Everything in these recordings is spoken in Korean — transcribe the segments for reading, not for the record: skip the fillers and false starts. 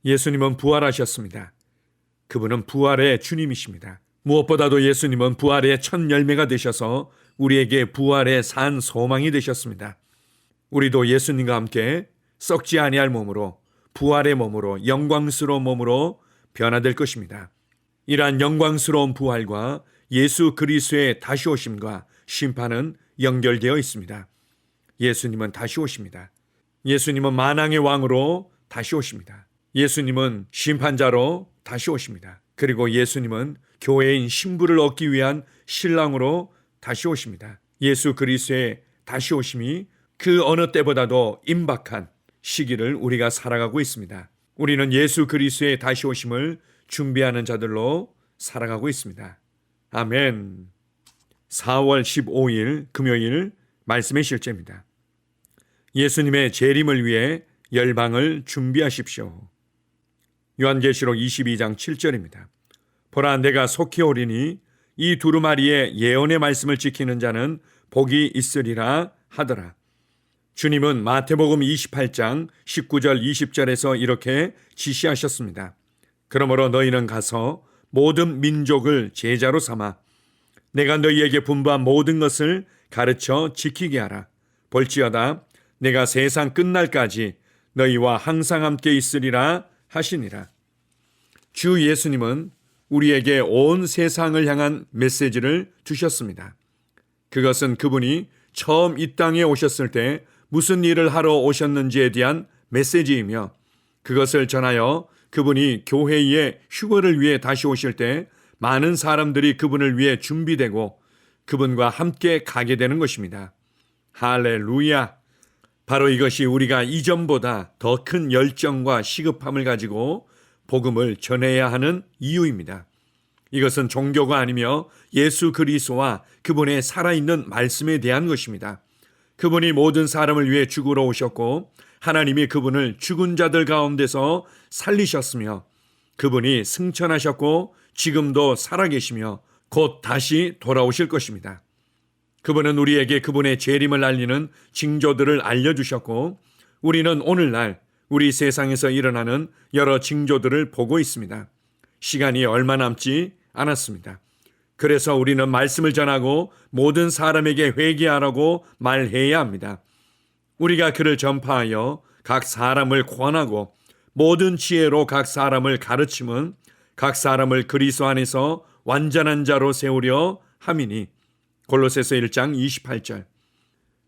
예수님은 부활하셨습니다. 그분은 부활의 주님이십니다. 무엇보다도 예수님은 부활의 첫 열매가 되셔서 우리에게 부활의 산 소망이 되셨습니다. 우리도 예수님과 함께 썩지 아니할 몸으로, 부활의 몸으로, 영광스러운 몸으로 변화될 것입니다. 이러한 영광스러운 부활과 예수 그리스도의 다시 오심과 심판은 연결되어 있습니다. 예수님은 다시 오십니다. 예수님은 만왕의 왕으로 다시 오십니다. 예수님은 심판자로 다시 오십니다. 그리고 예수님은 교회인 신부를 얻기 위한 신랑으로 다시 오십니다. 예수 그리스도의 다시 오심이 그 어느 때보다도 임박한 시기를 우리가 살아가고 있습니다. 우리는 예수 그리스도의 다시 오심을 준비하는 자들로 살아가고 있습니다. 아멘. 4월 15일 금요일 말씀의 실제입니다. 예수님의 재림을 위해 열방을 준비하십시오. 요한계시록 22장 7절입니다. 보라, 내가 속히 오리니 이 두루마리의 예언의 말씀을 지키는 자는 복이 있으리라 하더라. 주님은 마태복음 28장 19절 20절에서 이렇게 지시하셨습니다. 그러므로 너희는 가서 모든 민족을 제자로 삼아 내가 너희에게 분부한 모든 것을 가르쳐 지키게 하라. 볼지어다 내가 세상 끝날까지 너희와 항상 함께 있으리라 하시니라. 주 예수님은 우리에게 온 세상을 향한 메시지를 주셨습니다. 그것은 그분이 처음 이 땅에 오셨을 때 무슨 일을 하러 오셨는지에 대한 메시지이며, 그것을 전하여 그분이 교회의 휴거를 위해 다시 오실 때 많은 사람들이 그분을 위해 준비되고 그분과 함께 가게 되는 것입니다. 할렐루야! 바로 이것이 우리가 이전보다 더 큰 열정과 시급함을 가지고 복음을 전해야 하는 이유입니다. 이것은 종교가 아니며 예수 그리스도와 그분의 살아있는 말씀에 대한 것입니다. 그분이 모든 사람을 위해 죽으러 오셨고 하나님이 그분을 죽은 자들 가운데서 살리셨으며 그분이 승천하셨고 지금도 살아계시며 곧 다시 돌아오실 것입니다. 그분은 우리에게 그분의 재림을 알리는 징조들을 알려주셨고 우리는 오늘날 우리 세상에서 일어나는 여러 징조들을 보고 있습니다. 시간이 얼마 남지 않았습니다. 그래서 우리는 말씀을 전하고 모든 사람에게 회개하라고 말해야 합니다. 우리가 그를 전파하여 각 사람을 권하고 모든 지혜로 각 사람을 가르침은 각 사람을 그리스도 안에서 완전한 자로 세우려 함이니. 골로새서 1장 28절.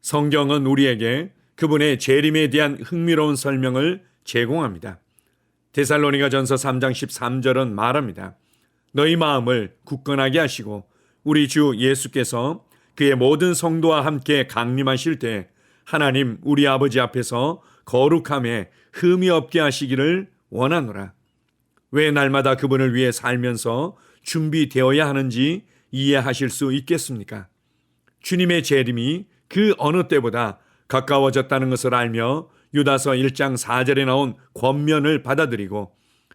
성경은 우리에게 그분의 재림에 대한 흥미로운 설명을 제공합니다. 데살로니가전서 3장 13절은 말합니다. 너희 마음을 굳건하게 하시고 우리 주 예수께서 그의 모든 성도와 함께 강림하실 때 하나님 우리 아버지 앞에서 거룩함에 흠이 없게 하시기를 원하노라. 왜 날마다 그분을 위해 살면서 준비되어야 하는지 이해하실 수 있겠습니까? 주님의 재림이 그 어느 때보다 가까워졌다는 것을 알며 유다서 1장 4절에 나온 권면을 받아들이고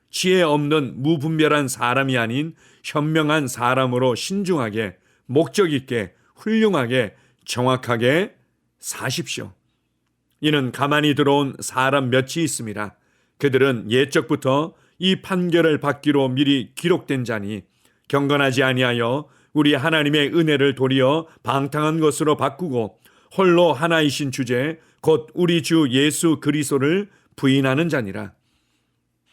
지혜 없는 무분별한 사람이 아닌 현명한 사람으로 신중하게 목적 있게 훌륭하게 정확하게 사십시오. 이는 가만히 들어온 사람 몇이 있습니다. 그들은 옛적부터 이 판결을 받기로 미리 기록된 자니 경건하지 아니하여 우리 하나님의 은혜를 도리어 방탕한 것으로 바꾸고 홀로 하나이신 주제 곧 우리 주 예수 그리스도를 부인하는 자니라.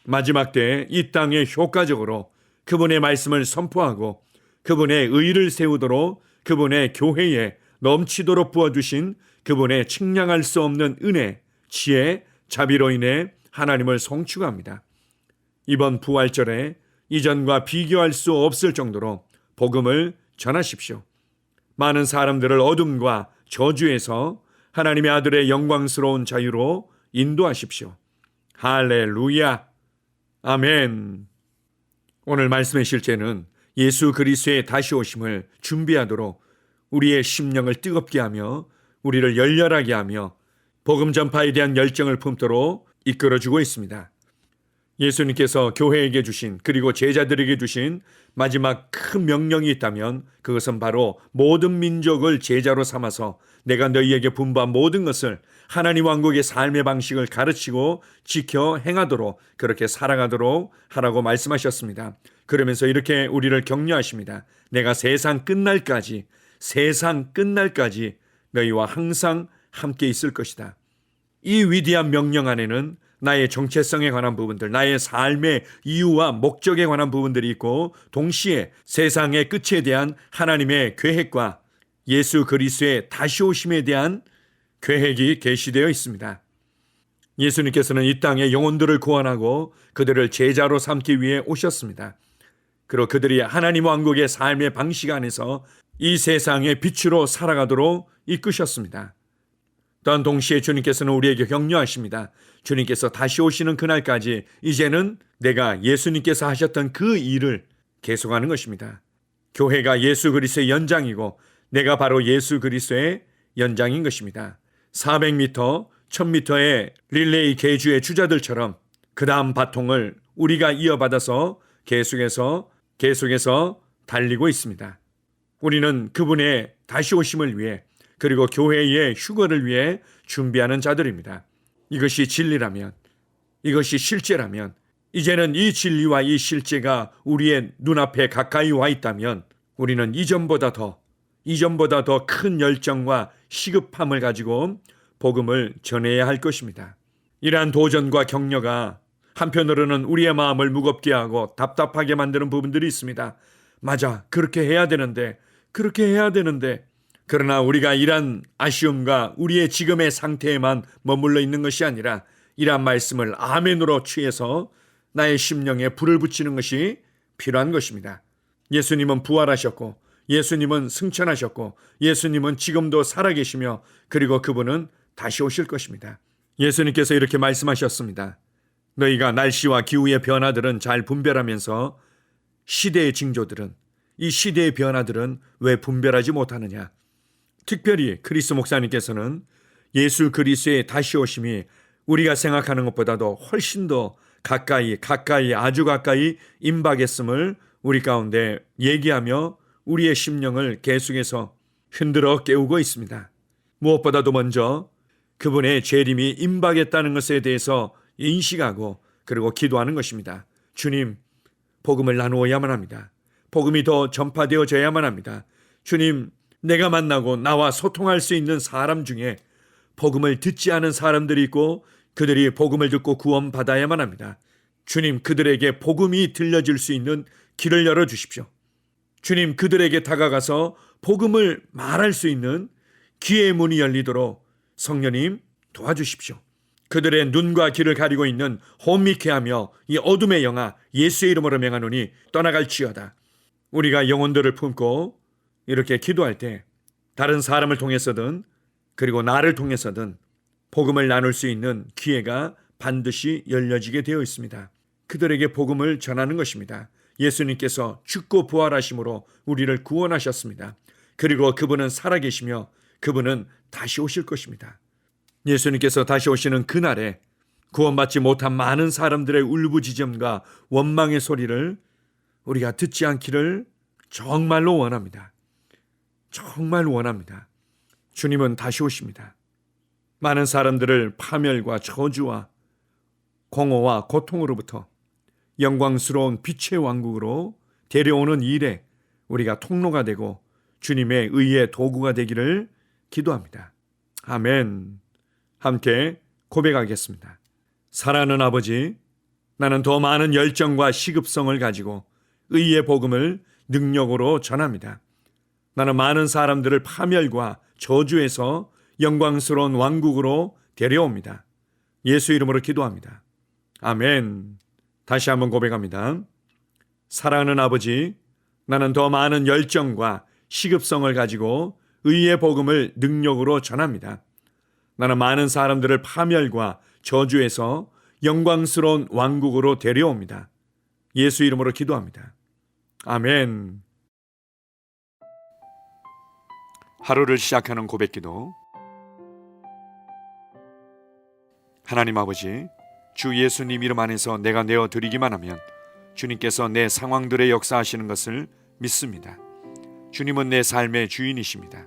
마지막 때에 이 땅에 효과적으로 그분의 말씀을 선포하고 그분의 의를 세우도록 그분의 교회에 넘치도록 부어주신 그분의 측량할 수 없는 은혜, 지혜, 자비로 인해 하나님을 송축합니다. 이번 부활절에 이전과 비교할 수 없을 정도로 복음을 전하십시오. 많은 사람들을 어둠과 저주에서 하나님의 아들의 영광스러운 자유로 인도하십시오. 할렐루야. 아멘. 오늘 말씀의 실제는 예수 그리스도의 다시 오심을 준비하도록 우리의 심령을 뜨겁게 하며 우리를 열렬하게 하며 복음 전파에 대한 열정을 품도록 이끌어주고 있습니다. 예수님께서 교회에게 주신, 그리고 제자들에게 주신 마지막 큰 명령이 있다면 그것은 바로 모든 민족을 제자로 삼아서 내가 너희에게 분부한 모든 것을, 하나님 왕국의 삶의 방식을 가르치고 지켜 행하도록, 그렇게 살아가도록 하라고 말씀하셨습니다. 그러면서 이렇게 우리를 격려하십니다. 내가 세상 끝날까지 너희와 항상 함께 있을 것이다. 이 위대한 명령 안에는 나의 정체성에 관한 부분들, 나의 삶의 이유와 목적에 관한 부분들이 있고, 동시에 세상의 끝에 대한 하나님의 계획과 예수 그리스도의 다시 오심에 대한 계획이 계시되어 있습니다. 예수님께서는 이 땅에 영혼들을 구원하고 그들을 제자로 삼기 위해 오셨습니다. 그리고 그들이 하나님 왕국의 삶의 방식 안에서 이 세상의 빛으로 살아가도록 이끄셨습니다. 또한 동시에 주님께서는 우리에게 격려하십니다. 주님께서 다시 오시는 그날까지 이제는 내가 예수님께서 하셨던 그 일을 계속하는 것입니다. 교회가 예수 그리스도의 연장이고 내가 바로 예수 그리스도의 연장인 것입니다. 400m, 1000m의 릴레이 계주의 주자들처럼 그 다음 바통을 우리가 이어받아서 계속해서 달리고 있습니다. 우리는 그분의 다시 오심을 위해, 그리고 교회의 휴거를 위해 준비하는 자들입니다. 이것이 진리라면, 이것이 실제라면, 이제는 이 진리와 이 실제가 우리의 눈앞에 가까이 와 있다면 우리는 이전보다 더 큰 열정과 시급함을 가지고 복음을 전해야 할 것입니다. 이러한 도전과 격려가 한편으로는 우리의 마음을 무겁게 하고 답답하게 만드는 부분들이 있습니다. 맞아, 그렇게 해야 되는데. 그러나 우리가 이런 아쉬움과 우리의 지금의 상태에만 머물러 있는 것이 아니라 이러한 말씀을 아멘으로 취해서 나의 심령에 불을 붙이는 것이 필요한 것입니다. 예수님은 부활하셨고, 예수님은 승천하셨고, 예수님은 지금도 살아계시며, 그리고 그분은 다시 오실 것입니다. 예수님께서 이렇게 말씀하셨습니다. 너희가 날씨와 기후의 변화들은 잘 분별하면서 시대의 징조들은, 이 시대의 변화들은 왜 분별하지 못하느냐? 특별히 크리스 목사님께서는 예수 그리스도의 다시 오심이 우리가 생각하는 것보다도 훨씬 더 가까이, 아주 가까이 임박했음을 우리 가운데 얘기하며 우리의 심령을 계속해서 흔들어 깨우고 있습니다. 무엇보다도 먼저 그분의 재림이 임박했다는 것에 대해서 인식하고 그리고 기도하는 것입니다. 주님, 복음을 나누어야만 합니다. 복음이 더 전파되어져야만 합니다. 주님, 내가 만나고 나와 소통할 수 있는 사람 중에 복음을 듣지 않은 사람들이 있고 그들이 복음을 듣고 구원받아야만 합니다. 주님, 그들에게 복음이 들려질 수 있는 길을 열어주십시오. 주님, 그들에게 다가가서 복음을 말할 수 있는 귀의 문이 열리도록 성령님 도와주십시오. 그들의 눈과 귀를 가리고 있는 혼미케 하며 이 어둠의 영아 예수의 이름으로 명하노니 떠나갈지어다. 우리가 영혼들을 품고 이렇게 기도할 때 다른 사람을 통해서든 그리고 나를 통해서든 복음을 나눌 수 있는 기회가 반드시 열려지게 되어 있습니다. 그들에게 복음을 전하는 것입니다. 예수님께서 죽고 부활하심으로 우리를 구원하셨습니다. 그리고 그분은 살아계시며 그분은 다시 오실 것입니다. 예수님께서 다시 오시는 그날에 구원받지 못한 많은 사람들의 울부짖음과 원망의 소리를 우리가 듣지 않기를 정말로 원합니다. 정말 원합니다. 주님은 다시 오십니다. 많은 사람들을 파멸과 저주와 공허와 고통으로부터 영광스러운 빛의 왕국으로 데려오는 일에 우리가 통로가 되고 주님의 의의 도구가 되기를 기도합니다. 아멘. 함께 고백하겠습니다. 사랑하는 아버지, 나는 더 많은 열정과 시급성을 가지고 의의 복음을 능력으로 전합니다. 나는 많은 사람들을 파멸과 저주에서 영광스러운 왕국으로 데려옵니다. 예수 이름으로 기도합니다. 아멘. 다시 한번 고백합니다. 사랑하는 아버지, 나는 더 많은 열정과 시급성을 가지고 의의 복음을 능력으로 전합니다. 나는 많은 사람들을 파멸과 저주에서 영광스러운 왕국으로 데려옵니다. 예수 이름으로 기도합니다. 아멘. 하루를 시작하는 고백기도. 하나님 아버지, 주 예수님 이름 안에서 내가 내어 드리기만 하면 주님께서 내 상황들의 역사하시는 것을 믿습니다. 주님은 내 삶의 주인이십니다.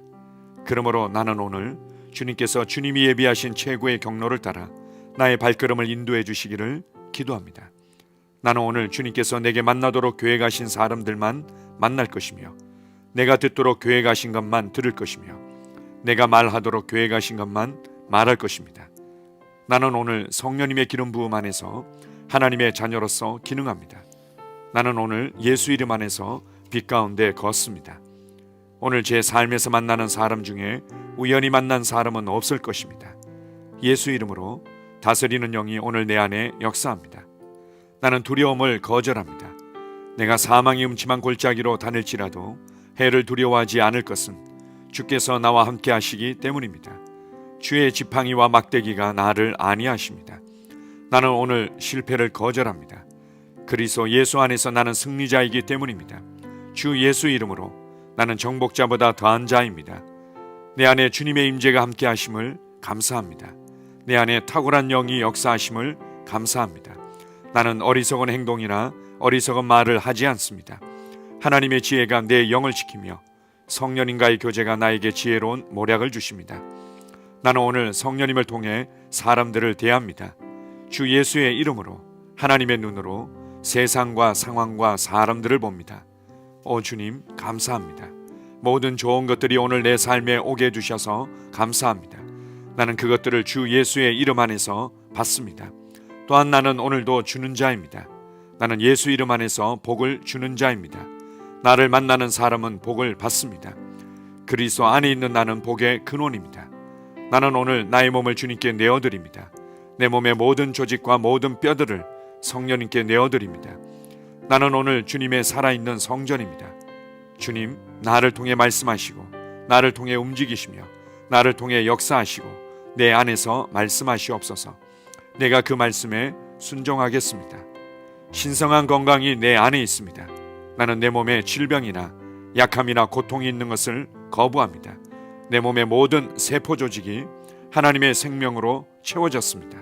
그러므로 나는 오늘 주님께서 주님이 예비하신 최고의 경로를 따라 나의 발걸음을 인도해 주시기를 기도합니다. 나는 오늘 주님께서 내게 만나도록 계획하신 사람들만 만날 것이며, 내가 듣도록 계획하신 것만 들을 것이며, 내가 말하도록 계획하신 것만 말할 것입니다. 나는 오늘 성령님의 기름 부음 안에서 하나님의 자녀로서 기능합니다. 나는 오늘 예수 이름 안에서 빛 가운데 걷습니다. 오늘 제 삶에서 만나는 사람 중에 우연히 만난 사람은 없을 것입니다. 예수 이름으로 다스리는 영이 오늘 내 안에 역사합니다. 나는 두려움을 거절합니다. 내가 사망의 음침한 골짜기로 다닐지라도 해를 두려워하지 않을 것은 주께서 나와 함께 하시기 때문입니다. 주의 지팡이와 막대기가 나를 안위하십니다. 나는 오늘 실패를 거절합니다. 그리스도 예수 안에서 나는 승리자이기 때문입니다. 주 예수 이름으로 나는 정복자보다 더한 자입니다. 내 안에 주님의 임재가 함께 하심을 감사합니다. 내 안에 탁월한 영이 역사하심을 감사합니다. 나는 어리석은 행동이나 어리석은 말을 하지 않습니다. 하나님의 지혜가 내 영을 지키며 성령님과의 교제가 나에게 지혜로운 모략을 주십니다. 나는 오늘 성령님을 통해 사람들을 대합니다. 주 예수의 이름으로 하나님의 눈으로 세상과 상황과 사람들을 봅니다. 오 주님 감사합니다. 모든 좋은 것들이 오늘 내 삶에 오게 해주셔서 감사합니다. 나는 그것들을 주 예수의 이름 안에서 받습니다. 또한 나는 오늘도 주는 자입니다. 나는 예수 이름 안에서 복을 주는 자입니다. 나를 만나는 사람은 복을 받습니다. 그리스도 안에 있는 나는 복의 근원입니다. 나는 오늘 나의 몸을 주님께 내어드립니다. 내 몸의 모든 조직과 모든 뼈들을 성령님께 내어드립니다. 나는 오늘 주님의 살아있는 성전입니다. 주님, 나를 통해 말씀하시고 나를 통해 움직이시며 나를 통해 역사하시고 내 안에서 말씀하시옵소서. 내가 그 말씀에 순종하겠습니다. 신성한 건강이 내 안에 있습니다. 나는 내 몸에 질병이나 약함이나 고통이 있는 것을 거부합니다. 내 몸의 모든 세포 조직이 하나님의 생명으로 채워졌습니다.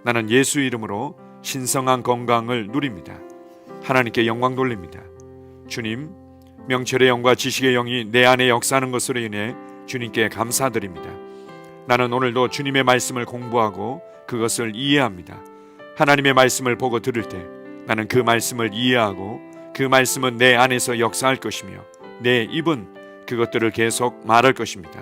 나는 예수 이름으로 신성한 건강을 누립니다. 하나님께 영광 돌립니다. 주님, 명철의 영과 지식의 영이 내 안에 역사하는 것으로 인해 주님께 감사드립니다. 나는 오늘도 주님의 말씀을 공부하고 그것을 이해합니다. 하나님의 말씀을 보고 들을 때 나는 그 말씀을 이해하고 그 말씀은 내 안에서 역사할 것이며 내 입은 그것들을 계속 말할 것입니다.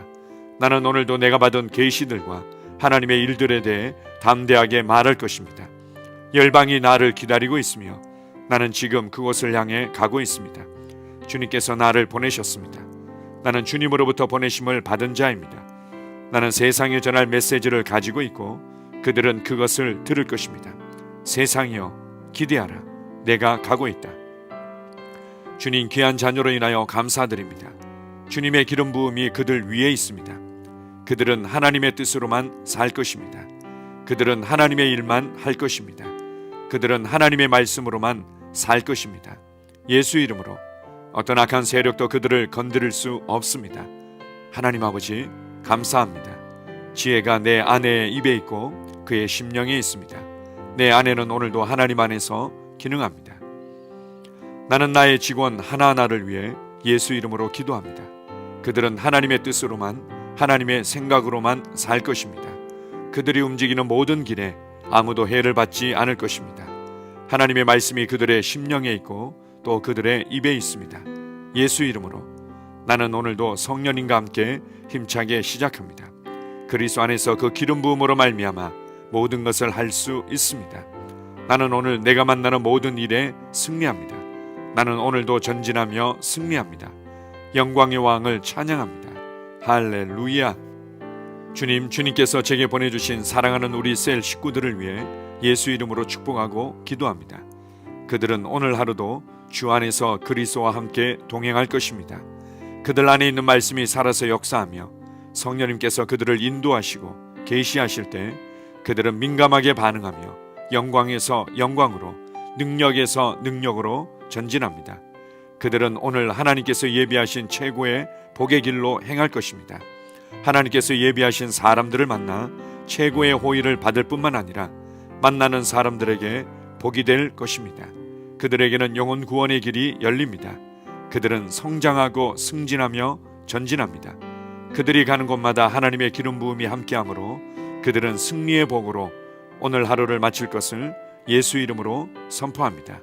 나는 오늘도 내가 받은 계시들과 하나님의 일들에 대해 담대하게 말할 것입니다. 열방이 나를 기다리고 있으며 나는 지금 그곳을 향해 가고 있습니다. 주님께서 나를 보내셨습니다. 나는 주님으로부터 보내심을 받은 자입니다. 나는 세상에 전할 메시지를 가지고 있고 그들은 그것을 들을 것입니다. 세상이여 기대하라. 내가 가고 있다. 주님 귀한 자녀로 인하여 감사드립니다. 주님의 기름 부음이 그들 위에 있습니다. 그들은 하나님의 뜻으로만 살 것입니다. 그들은 하나님의 일만 할 것입니다. 그들은 하나님의 말씀으로만 살 것입니다. 예수 이름으로 어떤 악한 세력도 그들을 건드릴 수 없습니다. 하나님 아버지 감사합니다. 지혜가 내 아내의 입에 있고 그의 심령에 있습니다. 내 아내는 오늘도 하나님 안에서 기능합니다. 나는 나의 직원 하나하나를 위해 예수 이름으로 기도합니다. 그들은 하나님의 뜻으로만 하나님의 생각으로만 살 것입니다. 그들이 움직이는 모든 길에 아무도 해를 받지 않을 것입니다. 하나님의 말씀이 그들의 심령에 있고 또 그들의 입에 있습니다. 예수 이름으로 나는 오늘도 성령님과 함께 힘차게 시작합니다. 그리스도 안에서 그 기름 부음으로 말미암아 모든 것을 할 수 있습니다. 나는 오늘 내가 만나는 모든 일에 승리합니다. 나는 오늘도 전진하며 승리합니다. 영광의 왕을 찬양합니다. 할렐루야. 주님께서 제게 보내주신 사랑하는 우리 셀 식구들을 위해 예수 이름으로 축복하고 기도합니다. 그들은 오늘 하루도 주 안에서 그리스도와 함께 동행할 것입니다. 그들 안에 있는 말씀이 살아서 역사하며 성령님께서 그들을 인도하시고 계시하실 때 그들은 민감하게 반응하며 영광에서 영광으로 능력에서 능력으로 전진합니다. 그들은 오늘 하나님께서 예비하신 최고의 복의 길로 행할 것입니다. 하나님께서 예비하신 사람들을 만나 최고의 호의를 받을 뿐만 아니라 만나는 사람들에게 복이 될 것입니다. 그들에게는 영혼 구원의 길이 열립니다. 그들은 성장하고 승진하며 전진합니다. 그들이 가는 곳마다 하나님의 기름 부음이 함께하므로 그들은 승리의 복으로 오늘 하루를 마칠 것을 예수 이름으로 선포합니다.